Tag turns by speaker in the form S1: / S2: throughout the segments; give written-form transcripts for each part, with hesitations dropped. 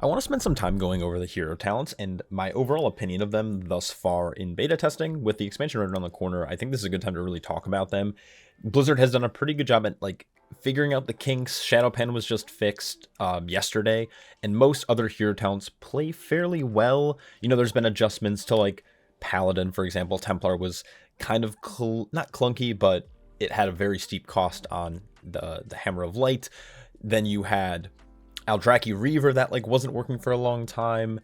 S1: I want to spend some time going over the hero talents and my overall opinion of them thus far in beta testing. With the expansion right around the corner, I think this is a good time to really talk about them. Blizzard has done a pretty good job at figuring out the kinks. Shadowpen was just fixed yesterday, and most other hero talents play fairly well. You know, there's been adjustments to Paladin, for example. Templar was kind of not clunky, but it had a very steep cost on the Hammer of Light. Then you had Aldraki Reaver that wasn't working for a long time.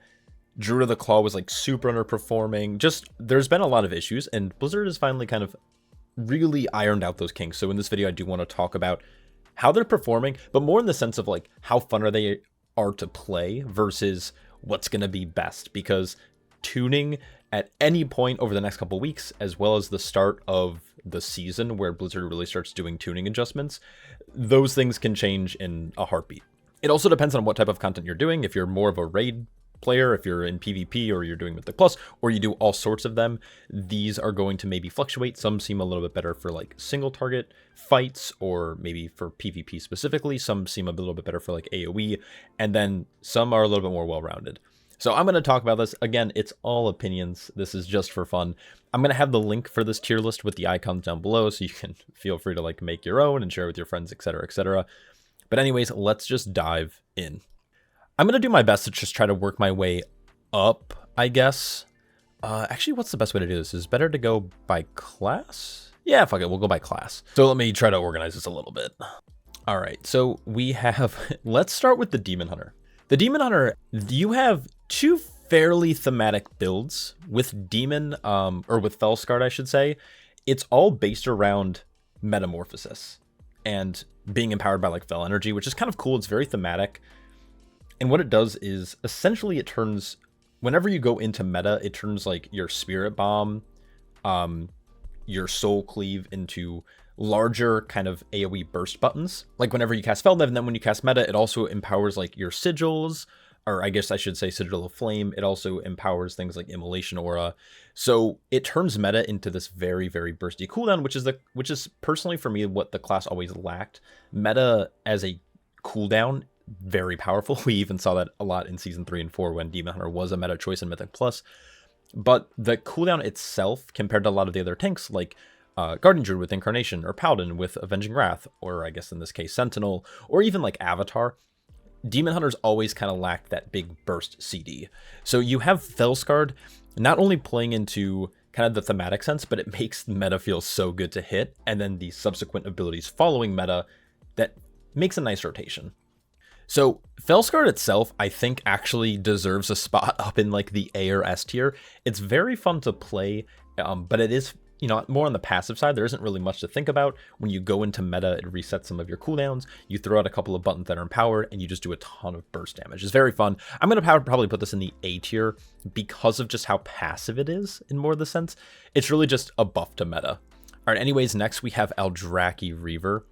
S1: Druid of the Claw was super underperforming. Just there's been a lot of issues, and Blizzard has finally kind of really ironed out those kinks. So in this video, I do want to talk about how they're performing, but more in the sense of how fun they are to play versus what's going to be best. Because tuning at any point over the next couple weeks, as well as the start of the season where Blizzard really starts doing tuning adjustments, those things can change in a heartbeat. It also depends on what type of content you're doing. If you're more of a raid player, if you're in PvP, or you're doing Mythic Plus, or you do all sorts of them, these are going to maybe fluctuate. Some seem a little bit better for single target fights, or maybe for PvP specifically. Some seem a little bit better for AoE, and then some are a little bit more well-rounded. So I'm going to talk about this. Again, it's all opinions. This is just for fun. I'm going to have the link for this tier list with the icons down below, so you can feel free to make your own and share with your friends, etc., etc. But anyways, let's just dive in. I'm going to do my best to just try to work my way up, I guess. Actually, what's the best way to do this? Is it better to go by class? Yeah, fuck it, we'll go by class. So let me try to organize this a little bit. All right, so we have, let's start with the Demon Hunter. The Demon Hunter, you have two fairly thematic builds with Demon, or with Fellscard, I should say. It's all based around Metamorphosis and being empowered by Fel Energy, which is kind of cool. It's very thematic. And what it does is essentially it turns, whenever you go into meta, it turns your Spirit Bomb, your Soul Cleave into larger kind of AoE burst buttons. Whenever you cast Felnev, and then when you cast meta, it also empowers your sigils, or I guess I should say Sigil of Flame. It also empowers things like Immolation Aura. So it turns meta into this very, very bursty cooldown, which is personally for me what the class always lacked. Meta as a cooldown, very powerful. We even saw that a lot in Season 3 and 4 when Demon Hunter was a meta choice in Mythic Plus. But the cooldown itself, compared to a lot of the other tanks, Guardian Druid with Incarnation, or Paladin with Avenging Wrath, or I guess in this case Sentinel, or even Avatar, Demon Hunters always kind of lacked that big burst CD. So you have Fellscard not only playing into kind of the thematic sense, but it makes meta feel so good to hit, and then the subsequent abilities following meta that makes a nice rotation. So Fellscard itself, I think, actually deserves a spot up in the A or S tier. It's very fun to play, but it is, more on the passive side. There isn't really much to think about. When you go into meta, it resets some of your cooldowns. You throw out a couple of buttons that are empowered, and you just do a ton of burst damage. It's very fun. I'm going to probably put this in the A tier because of just how passive it is in more of the sense. It's really just a buff to meta. All right, anyways, next we have Aldraki Reaver.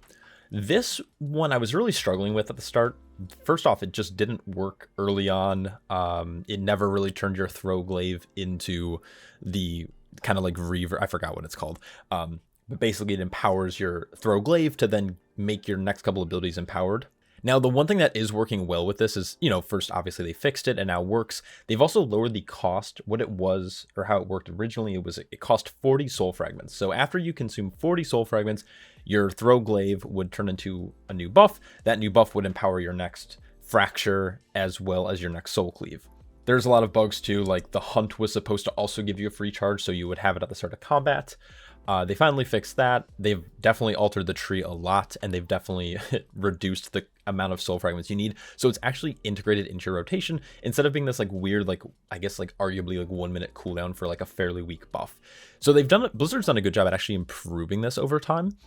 S1: This one I was really struggling with at the start. First off, it just didn't work early on. It never really turned your Throwglaive into the kind of Reaver. I forgot what it's called. But basically it empowers your Throwglaive to then make your next couple abilities empowered. Now, the one thing that is working well with this is, first, obviously they fixed it and now works. They've also lowered the cost. What it was, or how it worked originally, it cost 40 soul fragments. So after you consume 40 soul fragments, your Throwglaive would turn into a new buff. That new buff would empower your next Fracture as well as your next Soul Cleave. There's a lot of bugs too, the Hunt was supposed to also give you a free charge, so you would have it at the start of combat. They finally fixed that. They've definitely altered the tree a lot, and they've definitely reduced the amount of soul fragments you need. So it's actually integrated into your rotation instead of being this weird, I guess arguably 1 minute cooldown for a fairly weak buff. So Blizzard's done a good job at actually improving this over time.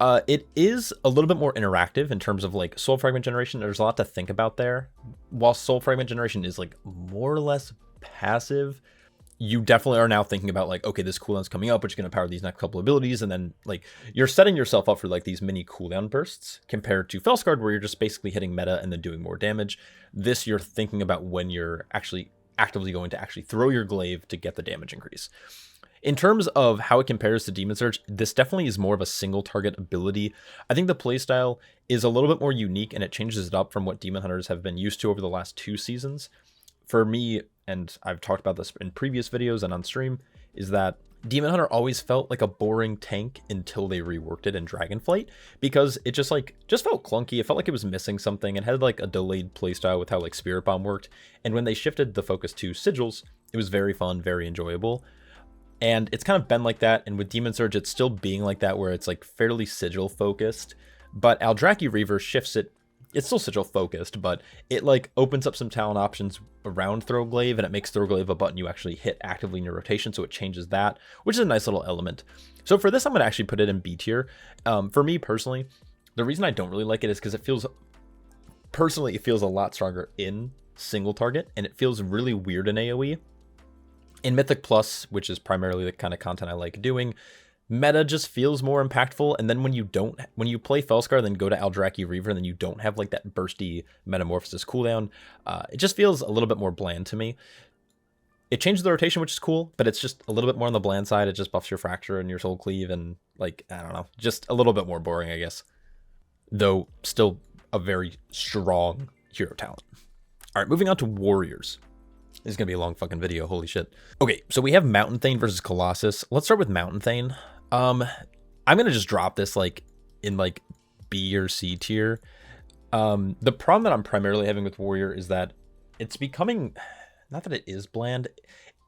S1: It is a little bit more interactive in terms of soul fragment generation. There's a lot to think about there. While soul fragment generation is more or less passive, you definitely are now thinking about okay, this cooldown's coming up, which is going to power these next couple abilities, and then you're setting yourself up for these mini cooldown bursts compared to Fellscard, where you're just basically hitting meta and then doing more damage. This, you're thinking about when you're actually actively going to actually throw your glaive to get the damage increase. In terms of how it compares to Demon Surge, this definitely is more of a single target ability. I think the playstyle is a little bit more unique and it changes it up from what Demon Hunters have been used to over the last 2 seasons. For me, and I've talked about this in previous videos and on stream, is that Demon Hunter always felt like a boring tank until they reworked it in Dragonflight, because it just felt clunky. It felt like it was missing something and had like a delayed playstyle with how like Spirit Bomb worked. And when they shifted the focus to sigils, it was very fun, very enjoyable. And it's kind of been like that, and with Demon Surge, it's still being like that, where it's like fairly sigil focused. But Aldraki Reaver shifts it. It's still sigil focused, but it like opens up some talent options around Throwglaive, and it makes Throwglaive a button you actually hit actively in your rotation, so it changes that, which is a nice little element. So for this, I'm going to actually put it in B tier. For me personally, the reason I don't really like it is because it feels a lot stronger in single target, and it feels really weird in AoE. In Mythic Plus, which is primarily the kind of content I like doing, meta just feels more impactful. And then when you play Felscar, then go to Aldraki Reaver, and then you don't have like that bursty Metamorphosis cooldown, it just feels a little bit more bland to me. It changes the rotation, which is cool, but it's just a little bit more on the bland side. It just buffs your Fracture and your Soul Cleave, and like, I don't know, just a little bit more boring, I guess. Though still a very strong hero talent. All right, moving on to Warriors. This is going to be a long fucking video, holy shit. Okay, so we have Mountain Thane versus Colossus. Let's start with Mountain Thane. I'm going to just drop this like in like B or C tier. The problem that I'm primarily having with Warrior is that it's becoming, not that it is bland,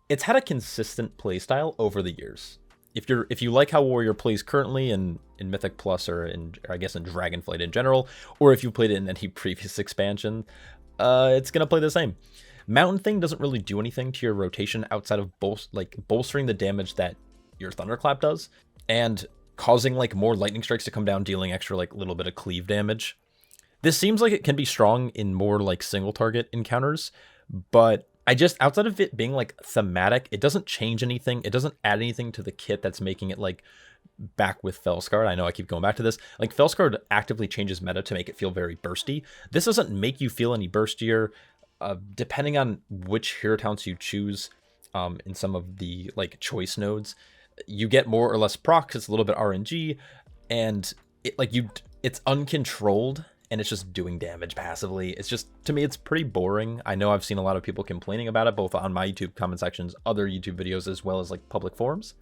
S1: it's had a consistent playstyle over the years. If you like how Warrior plays currently in Mythic Plus, or I guess in Dragonflight in general, or if you played it in any previous expansion, it's going to play the same. Mountain Thane doesn't really do anything to your rotation outside of bolstering the damage that your Thunderclap does, and causing like more lightning strikes to come down, dealing extra like little bit of cleave damage. This seems like it can be strong in more like single target encounters, but outside of it being like thematic, it doesn't change anything. It doesn't add anything to the kit that's making it like back with Felscar. I know I keep going back to this. Like, Felscar actively changes meta to make it feel very bursty. This doesn't make you feel any burstier. Depending on which hero talents you choose in some of the like choice nodes, you get more or less procs. It's a little bit RNG, and it's uncontrolled, and it's just doing damage passively. It's just, to me, it's pretty boring. I know I've seen a lot of people complaining about it, both on my YouTube comment sections, other YouTube videos, as well as like public forums.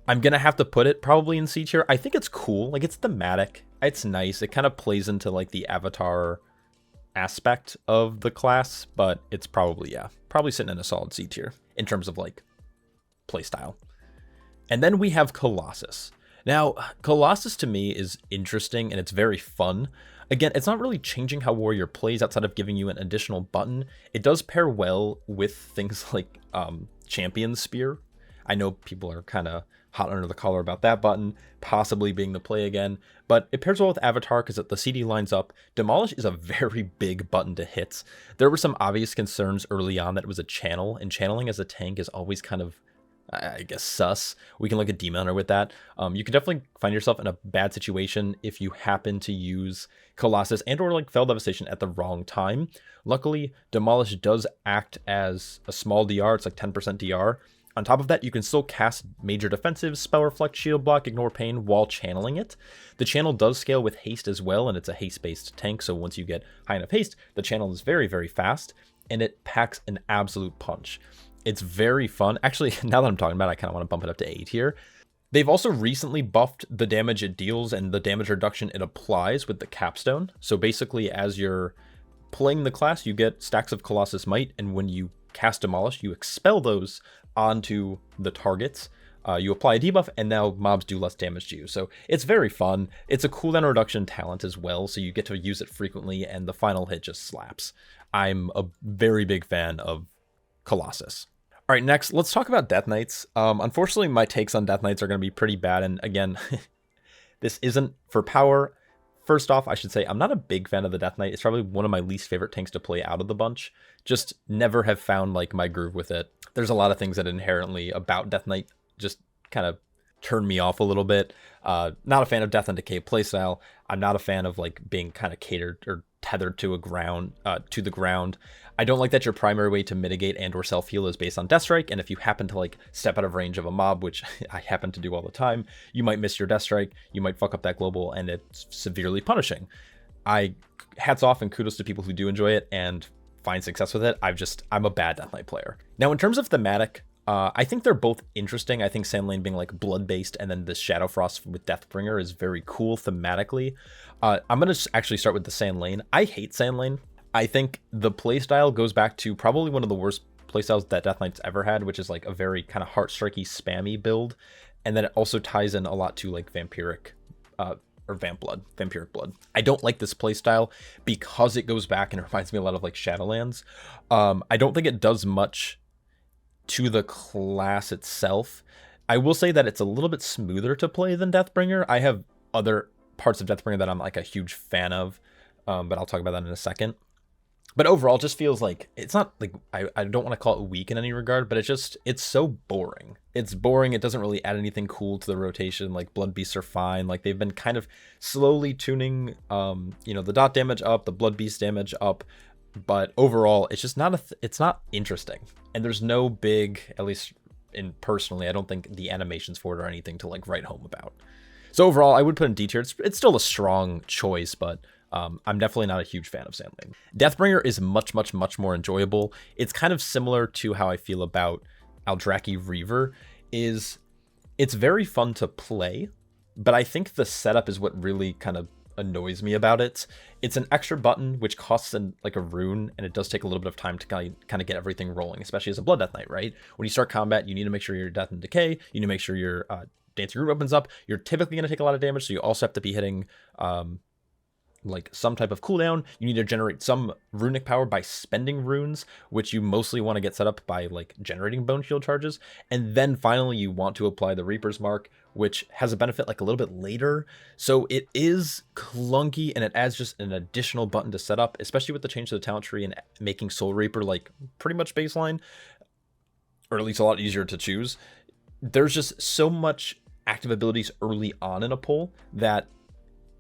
S1: I'm gonna have to put it probably in C tier. I think it's cool. Like, it's thematic. It's nice. It kind of plays into like the Avatar aspect of the class, but it's probably sitting in a solid C tier in terms of like playstyle. And then we have Colossus. Now, Colossus to me is interesting, and it's very fun. Again, it's not really changing how Warrior plays outside of giving you an additional button. It does pair well with things like Champion Spear. I know people are kind of hot under the collar about that button possibly being the play again, but it pairs well with Avatar because the CD lines up. Demolish is a very big button to hit. There were some obvious concerns early on that it was a channel, and channeling as a tank is always kind of, I guess, sus. We can look at Demon Hunter with that. You can definitely find yourself in a bad situation if you happen to use Colossus and or like Fell Devastation at the wrong time. Luckily, Demolish does act as a small DR. It's like 10% DR. On top of that, you can still cast major defensives, Spell Reflect, Shield Block, Ignore Pain while channeling it. The channel does scale with haste as well, and it's a haste-based tank, so once you get high enough haste, the channel is very, very fast, and it packs an absolute punch. It's very fun. Actually, now that I'm talking about it, I kind of want to bump it up to A tier. They've also recently buffed the damage it deals and the damage reduction it applies with the capstone. So basically, as you're playing the class, you get stacks of Colossus Might, and when you cast Demolish, you expel those onto the targets. You apply a debuff, and now mobs do less damage to you. So it's very fun. It's a cooldown reduction talent as well, so you get to use it frequently, and the final hit just slaps. I'm a very big fan of Colossus. All right, next, let's talk about Death Knights. Unfortunately, my takes on Death Knights are going to be pretty bad, and again, this isn't for power. First off, I should say I'm not a big fan of the Death Knight. It's probably one of my least favorite tanks to play out of the bunch. Just never have found like my groove with it. There's a lot of things that inherently about Death Knight just kind of turn me off a little bit. Not a fan of Death and Decay playstyle. I'm not a fan of like being kind of catered or tethered to the ground. I don't like that your primary way to mitigate and or self-heal is based on Death Strike, and if you happen to like step out of range of a mob, which I happen to do all the time, you might miss your Death Strike, you might fuck up that global, and it's severely punishing. Hats off and kudos to people who do enjoy it and find success with it. I'm a bad Death Knight player. Now, in terms of thematic, I think they're both interesting. I think Sand Lane being like blood-based and then the Shadow Frost with Deathbringer is very cool thematically. I'm going to actually start with the Sand Lane. I hate Sand Lane. I think the playstyle goes back to probably one of the worst playstyles that Death Knight's ever had, which is like a very kind of heart-striky, spammy build. And then it also ties in a lot to like vampiric blood. I don't like this playstyle because it goes back and it reminds me a lot of like Shadowlands. I don't think it does much to the class itself. I will say that it's a little bit smoother to play than Deathbringer. I have other parts of Deathbringer that I'm like a huge fan of, but I'll talk about that in a second. But overall, it just feels like it's not like I don't want to call it weak in any regard, but it's so boring. It's boring. It doesn't really add anything cool to the rotation. Like Blood Beasts are fine. Like they've been kind of slowly tuning, the dot damage up, the Blood Beast damage up, but overall, it's just it's not interesting. And there's no big, at least personally, I don't think the animations for it are anything to like write home about. So overall, I would put in D tier. It's still a strong choice, but I'm definitely not a huge fan of Sand Lane. Deathbringer is much, much, much more enjoyable. It's kind of similar to how I feel about Aldraki Reaver. It's very fun to play, but I think the setup is what really kind of annoys me about it. It's an extra button which costs like a rune, and it does take a little bit of time to kind of get everything rolling, especially as a Blood Death Knight, right? When you start combat, you need to make sure your Death and Decay, you need to make sure your Dancing Rune opens up. You're typically going to take a lot of damage, so you also have to be hitting like some type of cooldown. You need to generate some runic power by spending runes, which you mostly want to get set up by like generating bone shield charges. And then finally you want to apply the Reaper's Mark, which has a benefit like a little bit later. So it is clunky, and it adds just an additional button to set up, especially with the change to the talent tree and making Soul Reaper like pretty much baseline, or at least a lot easier to choose. There's just so much active abilities early on in a pull that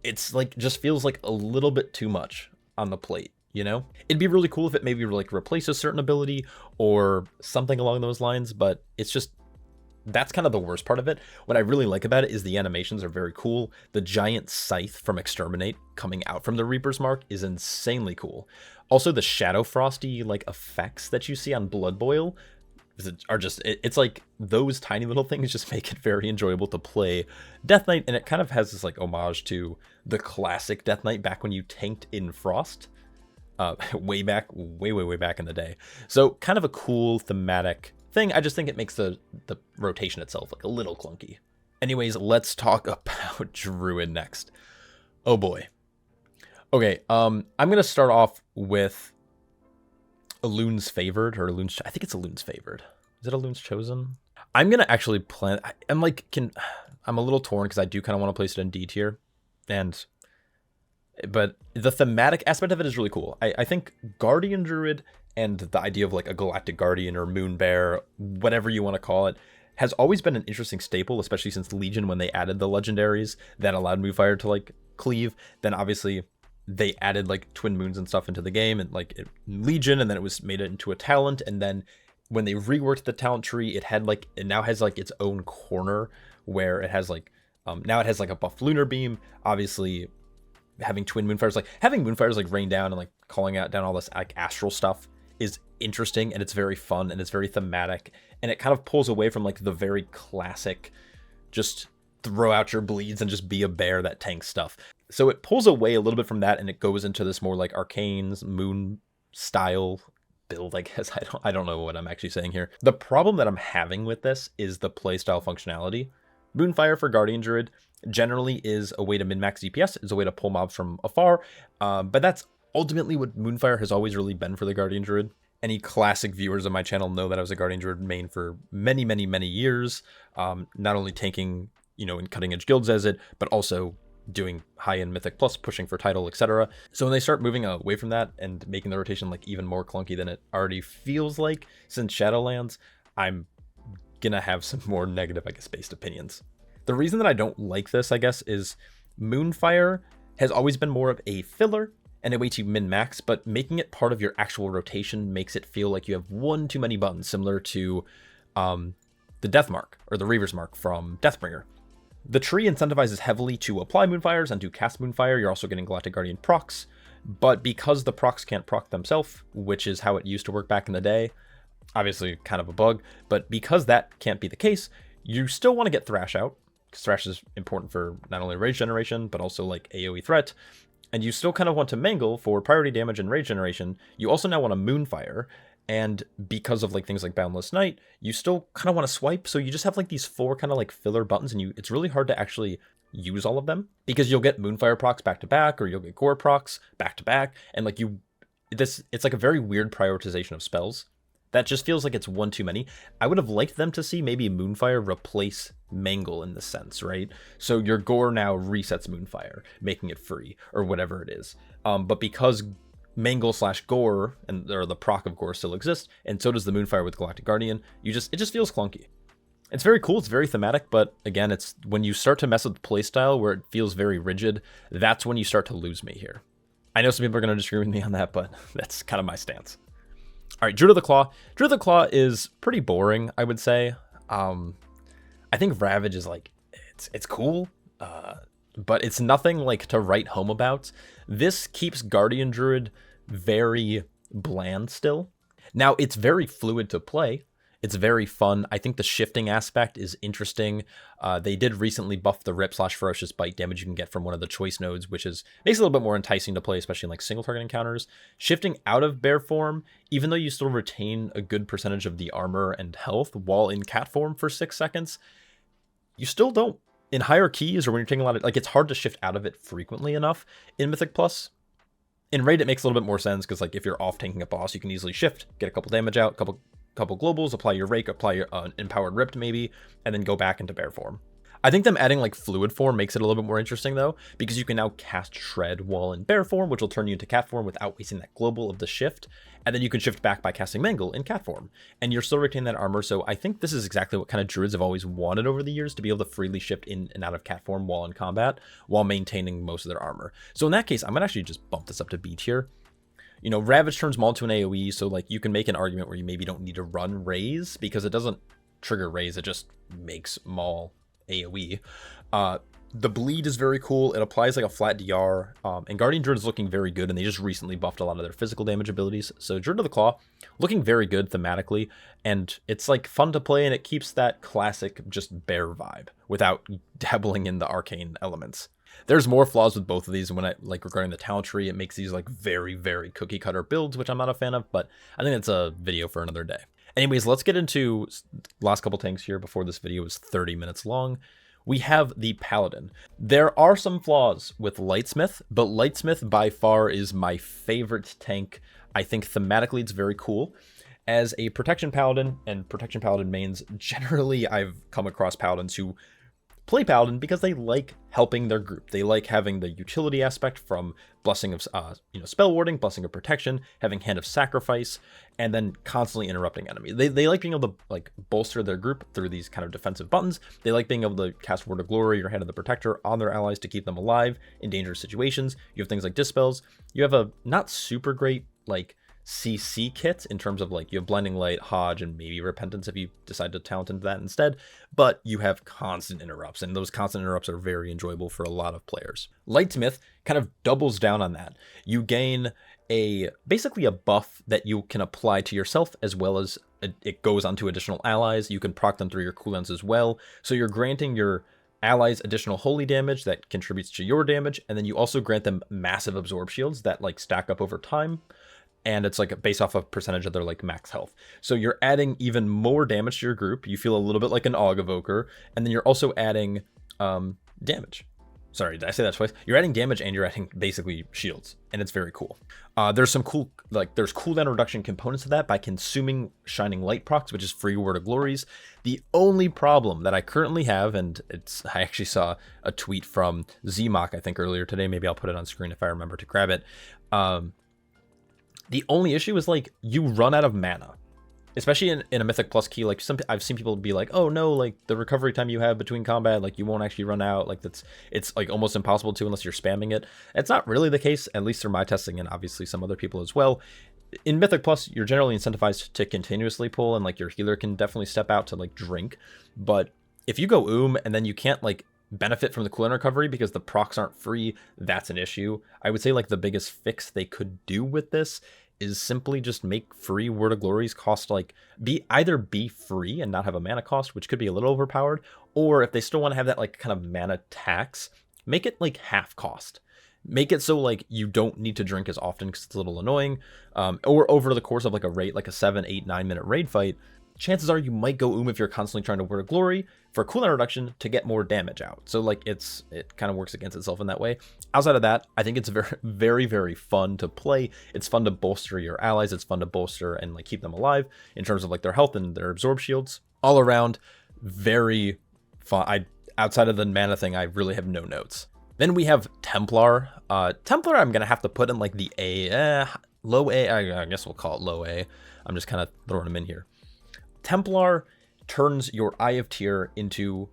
S1: it's like just feels like a little bit too much on the plate, you know? It'd be really cool if it maybe like replaced a certain ability or something along those lines, but it's just, that's kind of the worst part of it. What I really like about it is the animations are very cool. The giant scythe from Exterminate coming out from the Reaper's Mark is insanely cool. Also, the Shadow Frosty like effects that you see on Blood Boil are just, it's like those tiny little things just make it very enjoyable to play Death Knight, and it kind of has this like homage to the classic Death Knight back when you tanked in Frost, way back in the day. So kind of a cool thematic thing. I just think it makes the rotation itself like a little clunky. Anyways, let's talk about Druid next. Oh boy. Okay, I'm gonna start off with Elun's Favored, or Elun's, I think it's Elun's Favored. Is it Elun's Chosen? I'm gonna actually plan. I'm a little torn because I do kind of want to place it in D tier, but the thematic aspect of it is really cool. I think Guardian Druid and the idea of like a Galactic Guardian or Moon Bear, whatever you want to call it, has always been an interesting staple, especially since Legion, when they added the legendaries that allowed Moonfire to like cleave. Then obviously they added like Twin Moons and stuff into the game, and like Legion, and then it was made into a talent. And then when they reworked the talent tree, it now has like its own corner where it has like now it has like a buff lunar beam. Obviously having Twin Moonfires, like having Moonfires like rain down and like calling out down all this like astral stuff is interesting, and it's very fun, and it's very thematic, and it kind of pulls away from like the very classic just throw out your bleeds and just be a bear that tanks stuff. So it pulls away a little bit from that, and it goes into this more like Arcane's Moon style build, I guess. I don't know what I'm actually saying here. The problem that I'm having with this is the playstyle functionality. Moonfire for Guardian Druid generally is a way to min-max DPS, is a way to pull mobs from afar, but that's ultimately what Moonfire has always really been for the Guardian Druid. Any classic viewers of my channel know that I was a Guardian Druid main for many, many, many years, not only tanking, in cutting-edge guilds as it, but also doing high-end Mythic Plus, pushing for title, etc. So when they start moving away from that and making the rotation like even more clunky than it already feels like since Shadowlands, I'm gonna have some more negative, I guess, based opinions. The reason that I don't like this, I guess, is Moonfire has always been more of a filler, and a way to min-max, but making it part of your actual rotation makes it feel like you have one too many buttons, similar to the Death Mark, or the Reaver's Mark from Deathbringer. The tree incentivizes heavily to apply Moonfires and to cast Moonfire. You're also getting Galactic Guardian procs, but because the procs can't proc themselves, which is how it used to work back in the day, obviously kind of a bug, but because that can't be the case, you still want to get Thrash out, because Thrash is important for not only rage generation, but also like AoE threat, and you still kind of want to Mangle for priority damage and rage generation. You also now want to Moonfire, and because of like things like Boundless Night, you still kind of want to swipe, so you just have like these 4 kind of like filler buttons, and it's really hard to actually use all of them, because you'll get Moonfire procs back to back, or you'll get Gore procs back to back, and like it's like a very weird prioritization of spells. That just feels like it's one too many. I would have liked them to see maybe Moonfire replace Mangle in this sense, right? So your Gore now resets Moonfire, making it free, or whatever it is. But because Mangle/Gore, or the proc of Gore still exists, and so does the Moonfire with Galactic Guardian, it just feels clunky. It's very cool, it's very thematic, but again, it's when you start to mess with the playstyle where it feels very rigid, that's when you start to lose me here. I know some people are going to disagree with me on that, but that's kind of my stance. All right, Druid of the Claw. Druid of the Claw is pretty boring, I would say. I think Ravage is like, it's cool, but it's nothing like to write home about. This keeps Guardian Druid very bland still. Now, it's very fluid to play. It's very fun. I think the shifting aspect is interesting. They did recently buff the Rip/Ferocious Bite damage you can get from one of the choice nodes, which makes it a little bit more enticing to play, especially in like single target encounters. Shifting out of bear form, even though you still retain a good percentage of the armor and health while in cat form for 6 seconds, you still don't. In higher keys, or when you're taking a lot of, like, it's hard to shift out of it frequently enough in Mythic Plus. In Raid, it makes a little bit more sense, because like if you're off tanking a boss, you can easily shift, get a couple damage out, couple globals, apply your Rake, apply your Empowered Ripped maybe, and then go back into bear form. I think them adding like fluid form makes it a little bit more interesting though, because you can now cast Shred while in bear form, which will turn you into cat form without wasting that global of the shift, and then you can shift back by casting Mangle in cat form, and you're still retaining that armor. So I think this is exactly what kind of druids have always wanted over the years, to be able to freely shift in and out of cat form while in combat, while maintaining most of their armor. So in that case, I'm gonna actually just bump this up to B tier. You know, Ravage turns Maul to an AoE, so like you can make an argument where you maybe don't need to run Raise, because it doesn't trigger Raise, it just makes Maul AoE. The bleed is very cool. It applies like a flat DR, and Guardian Druid is looking very good, and they just recently buffed a lot of their physical damage abilities. So Druid of the Claw, looking very good thematically, and it's like fun to play, and it keeps that classic just bear vibe without dabbling in the arcane elements. There's more flaws with both of these, and when I like regarding the talent tree, it makes these like very, very cookie cutter builds, which I'm not a fan of, but I think that's a video for another day. Anyways, let's get into last couple tanks here before this video is 30 minutes long. We have the Paladin. There are some flaws with Lightsmith, but Lightsmith by far is my favorite tank. I think thematically it's very cool. As a Protection Paladin and Protection Paladin mains, generally I've come across Paladins who play Paladin because they like helping their group. They like having the utility aspect from Blessing of Spell Warding, Blessing of Protection, having Hand of Sacrifice, and then constantly interrupting enemies. They like being able to like bolster their group through these kind of defensive buttons. They like being able to cast Word of Glory or Hand of the Protector on their allies to keep them alive in dangerous situations. You have things like Dispels. You have a not super great like CC kit in terms of like you have Blinding Light, Hodge, and maybe Repentance if you decide to talent into that instead, but you have constant interrupts, and those constant interrupts are very enjoyable for a lot of players. Lightsmith kind of doubles down on that. You gain basically a buff that you can apply to yourself, as well as it goes onto additional allies. You can proc them through your cooldowns as well, so you're granting your allies additional holy damage that contributes to your damage, and then you also grant them massive absorb shields that like stack up over time, and it's like based off of percentage of their like max health. So you're adding even more damage to your group. You feel a little bit like an Aug Evoker, and then you're also adding damage. Sorry, did I say that twice? You're adding damage and you're adding basically shields, and it's very cool. There's some cool, like there's cooldown reduction components to that by consuming Shining Light procs, which is free Word of Glories. The only problem that I currently have, and I actually saw a tweet from Zmock, I think earlier today, maybe I'll put it on screen if I remember to grab it. The only issue is like you run out of mana. especially in a Mythic Plus key. Like I've seen people be like, oh no, like the recovery time you have between combat, like you won't actually run out. Like it's like almost impossible to unless you're spamming it. It's not really the case, at least through my testing and obviously some other people as well. In Mythic Plus, you're generally incentivized to continuously pull, and like your healer can definitely step out to like drink. But if you go and then you can't like benefit from the cooldown recovery because the procs aren't free, that's an issue. I would say like the biggest fix they could do with this is simply just make free Word of Glories cost like either be free and not have a mana cost, which could be a little overpowered, or if they still want to have that like kind of mana tax, make it like half cost. Make it so like you don't need to drink as often because it's a little annoying, or over the course of like a raid, like a 7, 8, 9 minute raid fight, chances are you might go if you're constantly trying to Word of Glory for cooldown reduction to get more damage out. So like it kind of works against itself in that way. Outside of that, I think it's very, very, very fun to play. It's fun to bolster your allies. It's fun to bolster and like keep them alive in terms of like their health and their absorb shields. All around, very fun. Outside of the mana thing, I really have no notes. Then we have Templar. Templar, I'm gonna have to put in like the low A. I guess we'll call it low A. I'm just kind of throwing them in here. Templar turns your Eye of Tyr into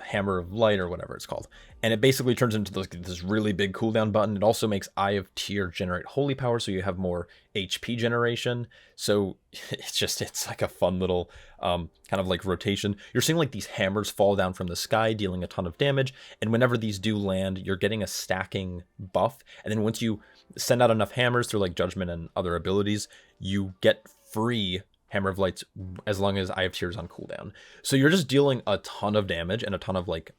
S1: Hammer of Light or whatever it's called, and it basically turns into this really big cooldown button. It also makes Eye of Tyr generate holy power, so you have more HP generation. So it's like a fun little kind of like rotation. You're seeing like these hammers fall down from the sky, dealing a ton of damage, and whenever these do land, you're getting a stacking buff. And then once you send out enough hammers through like Judgment and other abilities, you get free Hammer of Lights as long as Eye of Tyr is on cooldown. So you're just dealing a ton of damage and a ton of like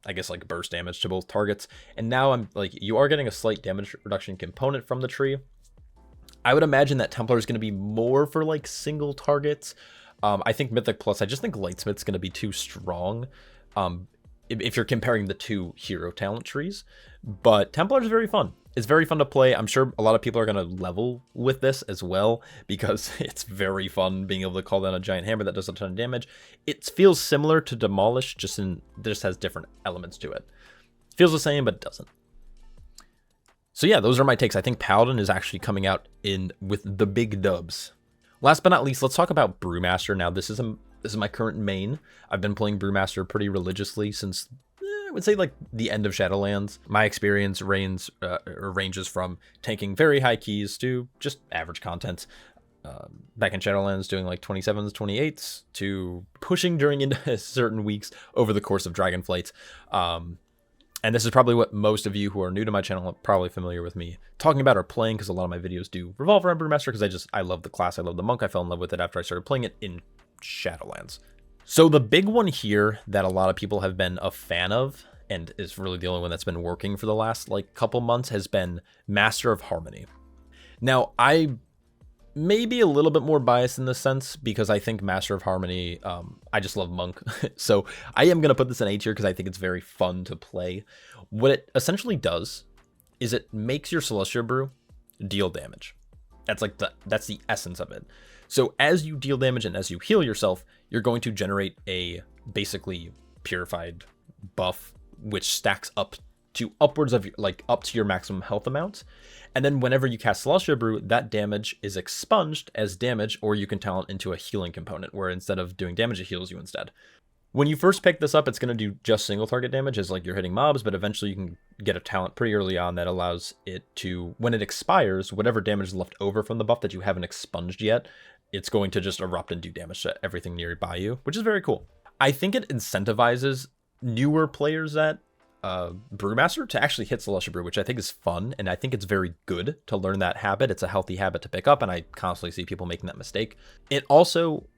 S1: I guess like burst damage to both targets. And now I'm like, you are getting a slight damage reduction component from the tree. I would imagine that Templar is going to be more for like single targets. I think Mythic Plus, I just think Lightsmith's going to be too strong if you're comparing the two hero talent trees. But Templar is very fun. It's very fun to play. I'm sure a lot of people are going to level with this as well because it's very fun being able to call down a giant hammer that does a ton of damage. It feels similar to Demolish, just has different elements to it. Feels the same, but it doesn't. So yeah, those are my takes. I think Paladin is actually coming out with the big dubs. Last but not least, let's talk about Brewmaster. Now, this is my current main. I've been playing Brewmaster pretty religiously since I would say like the end of Shadowlands. My experience ranges from tanking very high keys to just average content. Back in Shadowlands, doing like 27s, 28s to pushing during into certain weeks over the course of Dragonflight. And this is probably what most of you who are new to my channel are probably familiar with me talking about or playing, because a lot of my videos do revolve around Brewmaster because I love the class. I love the monk. I fell in love with it after I started playing it in Shadowlands. So the big one here that a lot of people have been a fan of, and is really the only one that's been working for the last like couple months, has been Master of Harmony. Now, I may be a little bit more biased in this sense because I think Master of Harmony, I just love Monk. So I am going to put this in A tier because I think it's very fun to play. What it essentially does is it makes your Celestial Brew deal damage. That's the essence of it. So as you deal damage and as you heal yourself, you're going to generate a basically purified buff, which stacks up to upwards of up to your maximum health amount. And then whenever you cast Celestial Brew, that damage is expunged as damage, or you can talent into a healing component where instead of doing damage, it heals you instead. When you first pick this up, it's going to do just single target damage as like you're hitting mobs, but eventually you can get a talent pretty early on that allows it to, when it expires, whatever damage is left over from the buff that you haven't expunged yet, it's going to just erupt and do damage to everything nearby you, which is very cool. I think it incentivizes newer players at Brewmaster to actually hit Celestial Brew, which I think is fun, and I think it's very good to learn that habit. It's a healthy habit to pick up, and I constantly see people making that mistake. It also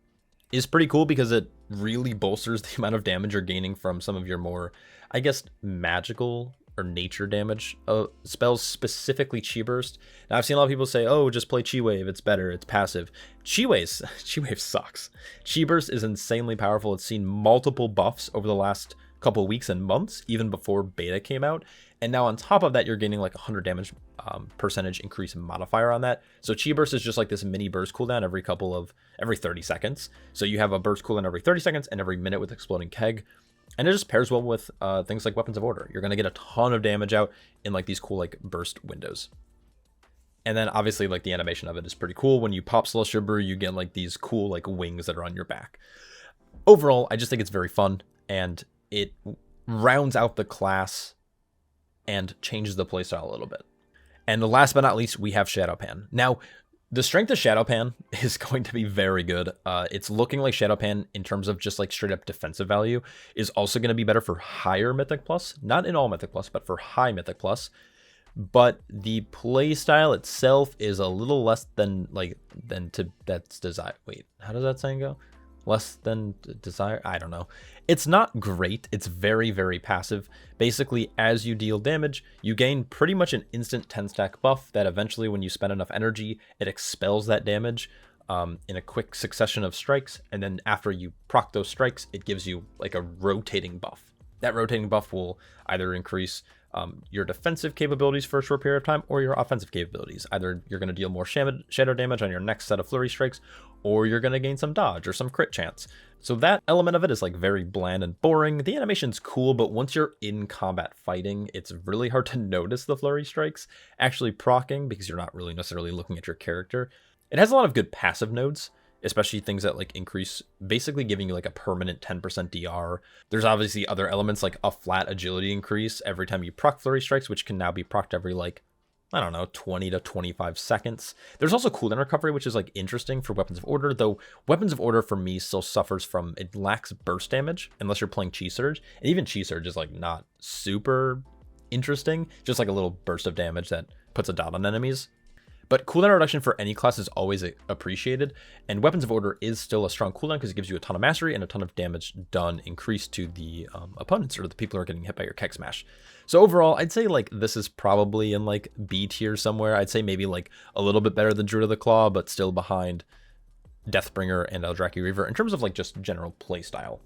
S1: is pretty cool because it really bolsters the amount of damage you're gaining from some of your more, I guess, magical or nature damage spells, specifically Chi Burst. Now, I've seen a lot of people say, oh, just play Chi Wave, it's better, it's passive. Chi Wave sucks. Chi Burst is insanely powerful. It's seen multiple buffs over the last couple of weeks and months, even before beta came out. And now on top of that, you're gaining like 100 damage percentage increase modifier on that. So Chi Burst is just like this mini burst cooldown every 30 seconds. So you have a burst cooldown every 30 seconds and every minute with Exploding Keg. And it just pairs well with things like Weapons of Order. You're going to get a ton of damage out in like these cool like burst windows. And then obviously like the animation of it is pretty cool. When you pop Celestial Brew, you get like these cool like wings that are on your back. Overall, I just think it's very fun, and it rounds out the class and changes the playstyle a little bit. And last but not least, we have Shadowpan. Now, the strength of Shadowpan is going to be very good. It's looking like Shadowpan, in terms of just like straight up defensive value, is also going to be better for higher Mythic Plus. Not in all Mythic Plus, but for high Mythic Plus. But the playstyle itself is a little less than that's desire. Wait, how does that saying go? Less than desire? I don't know. It's not great. It's very, very passive. Basically, as you deal damage, you gain pretty much an instant 10 stack buff that eventually, when you spend enough energy, it expels that damage in a quick succession of strikes. And then after you proc those strikes, it gives you like a rotating buff. That rotating buff will either increase your defensive capabilities for a short period of time, or your offensive capabilities. Either you're going to deal more shadow damage on your next set of flurry strikes, or you're going to gain some dodge or some crit chance. So that element of it is like very bland and boring. The animation's cool, but once you're in combat fighting, it's really hard to notice the flurry strikes actually proccing, because you're not really necessarily looking at your character. It has a lot of good passive nodes, especially things that like increase, basically giving you like a permanent 10% DR. There's obviously other elements like a flat agility increase every time you proc flurry strikes, which can now be procced every like, I don't know, 20 to 25 seconds. There's also cooldown recovery, which is like interesting for Weapons of Order, though Weapons of Order for me still suffers from, it lacks burst damage unless you're playing Chi Surge. And even Chi Surge is like not super interesting, just like a little burst of damage that puts a dot on enemies. But cooldown reduction for any class is always appreciated, and Weapons of Order is still a strong cooldown because it gives you a ton of mastery and a ton of damage done increased to the opponents or the people who are getting hit by your Keg Smash. So overall, I'd say like this is probably in like B tier somewhere. I'd say maybe like a little bit better than Druid of the Claw, but still behind Deathbringer and Eldrazi Reaver in terms of like just general playstyle.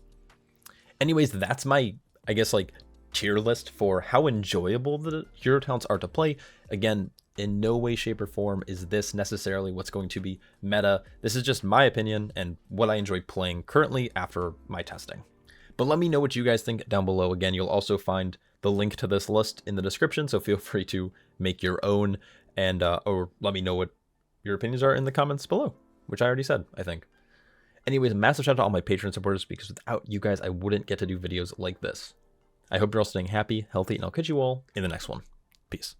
S1: Anyways, that's my, I guess, like tier list for how enjoyable the hero talents are to play. Again, in no way, shape, or form is this necessarily what's going to be meta. This is just my opinion and what I enjoy playing currently after my testing. But let me know what you guys think down below. Again, you'll also find the link to this list in the description, so feel free to make your own, and or let me know what your opinions are in the comments below, which I already said, I think. Anyways, massive shout out to all my Patreon supporters, because without you guys, I wouldn't get to do videos like this. I hope you're all staying happy, healthy, and I'll catch you all in the next one. Peace.